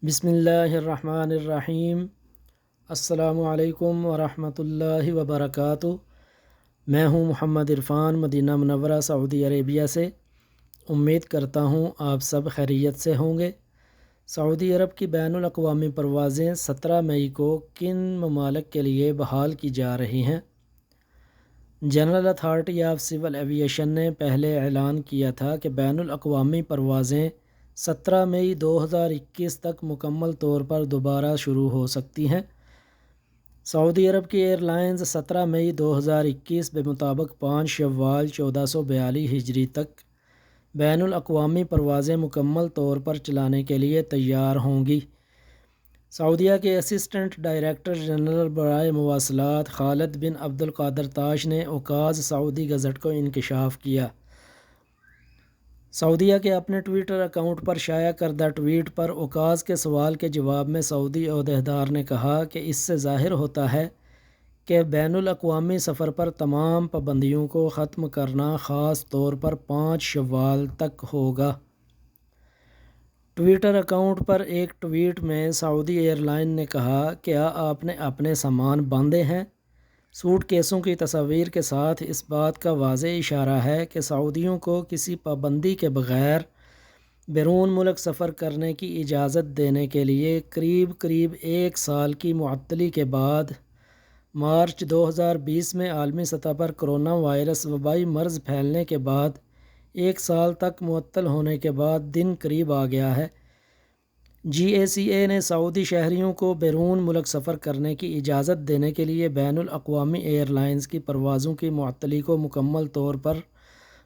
بسم اللہ الرحمن الرحیم۔ السلام علیکم ورحمۃ اللہ وبرکاتہ۔ میں ہوں محمد عرفان، مدینہ منورہ سعودی عربیہ سے۔ امید کرتا ہوں آپ سب خیریت سے ہوں گے۔ سعودی عرب کی بین الاقوامی پروازیں 17 مئی کو کن ممالک کے لیے بحال کی جا رہی ہیں؟ General authority of civil aviation نے پہلے اعلان کیا تھا کہ بین الاقوامی پروازیں 17 مئی 2021 تک مکمل طور پر دوبارہ شروع ہو سکتی ہیں۔ سعودی عرب کی ایئر لائنز 17 مئی 2021 بمطابق 5 شوال 1442 ہجری تک بین الاقوامی پروازیں مکمل طور پر چلانے کے لیے تیار ہوں گی۔ سعودیہ کے اسسٹنٹ ڈائریکٹر جنرل برائے مواصلات خالد بن عبد القادر تاش نے اوقاز سعودی گزٹ کو انکشاف کیا۔ سعودیہ کے اپنے ٹویٹر اکاؤنٹ پر شائع کردہ ٹویٹ پر اوقاز کے سوال کے جواب میں سعودی عہدیدار نے کہا کہ اس سے ظاہر ہوتا ہے کہ بین الاقوامی سفر پر تمام پابندیوں کو ختم کرنا خاص طور پر 5 شوال تک ہوگا۔ ٹویٹر اکاؤنٹ پر ایک ٹویٹ میں سعودی ایئر لائن نے کہا، کیا آپ نے اپنے سامان باندھے ہیں؟ سوٹ کیسوں کی تصاویر کے ساتھ اس بات کا واضح اشارہ ہے کہ سعودیوں کو کسی پابندی کے بغیر بیرون ملک سفر کرنے کی اجازت دینے کے لیے قریب 1 سال کی معطلی کے بعد مارچ 2020 میں عالمی سطح پر کرونا وائرس وبائی مرض پھیلنے کے بعد 1 سال تک معطل ہونے کے بعد دن قریب آ گیا ہے۔ GACA نے سعودی شہریوں کو بیرون ملک سفر کرنے کی اجازت دینے کے لیے بین الاقوامی ایئر لائنز کی پروازوں کی معطلی کو مکمل طور پر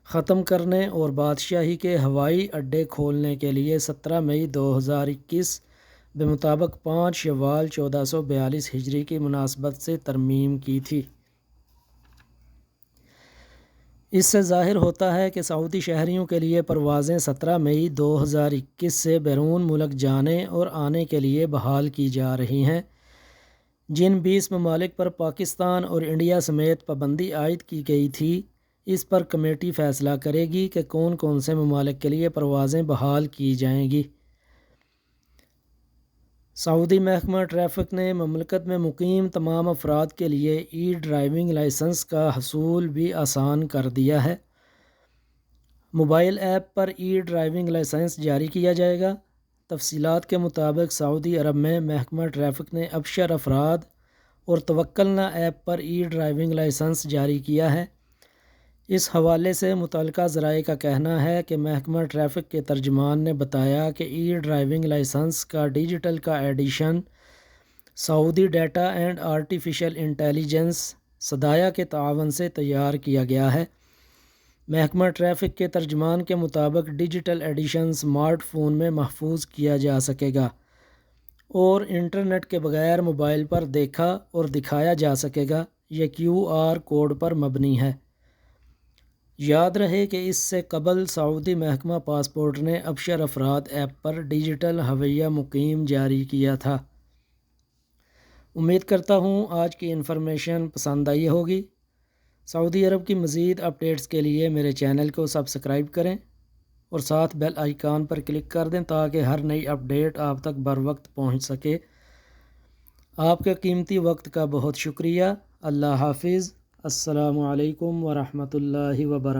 ختم کرنے اور بادشاہی کے ہوائی اڈے کھولنے کے لیے 17 مئی 2021 بمطابق 5 شوال 1442 ہجری کی مناسبت سے ترمیم کی تھی۔ اس سے ظاہر ہوتا ہے کہ سعودی شہریوں کے لیے پروازیں 17 مئی 2021 سے بیرون ملک جانے اور آنے کے لیے بحال کی جا رہی ہیں۔ جن 20 ممالک پر پاکستان اور انڈیا سمیت پابندی عائد کی گئی تھی، اس پر کمیٹی فیصلہ کرے گی کہ کون کون سے ممالک کے لیے پروازیں بحال کی جائیں گی۔ سعودی محکمہ ٹریفک نے مملکت میں مقیم تمام افراد کے لیے ڈرائیونگ لائسنس کا حصول بھی آسان کر دیا ہے۔ موبائل ایپ پر ڈرائیونگ لائسنس جاری کیا جائے گا۔ تفصیلات کے مطابق سعودی عرب میں محکمہ ٹریفک نے ابشر افراد اور توکلنا ایپ پر ڈرائیونگ لائسنس جاری کیا ہے۔ اس حوالے سے متعلقہ ذرائع کا کہنا ہے کہ محکمہ ٹریفک کے ترجمان نے بتایا کہ ڈرائیونگ لائسنس کا ڈیجیٹل کا edition Saudi data and artificial intelligence SDAIA کے تعاون سے تیار کیا گیا ہے۔ محکمہ ٹریفک کے ترجمان کے مطابق ڈیجیٹل ایڈیشن اسمارٹ فون میں محفوظ کیا جا سکے گا اور انٹرنیٹ کے بغیر موبائل پر دیکھا اور دکھایا جا سکے گا۔ یہ QR کوڈ پر مبنی ہے۔ یاد رہے کہ اس سے قبل سعودی محکمہ پاسپورٹ نے ابشر افراد ایپ پر ڈیجیٹل ہویہ مقیم جاری کیا تھا۔ امید کرتا ہوں آج کی انفارمیشن پسند آئی ہوگی۔ سعودی عرب کی مزید اپڈیٹس کے لیے میرے چینل کو سبسکرائب کریں اور ساتھ بیل آئیکن پر کلک کر دیں تاکہ ہر نئی اپڈیٹ آپ تک بروقت پہنچ سکے۔ آپ کے قیمتی وقت کا بہت شکریہ۔ اللہ حافظ۔ السلام علیکم ورحمۃ اللہ وبرکاتہ۔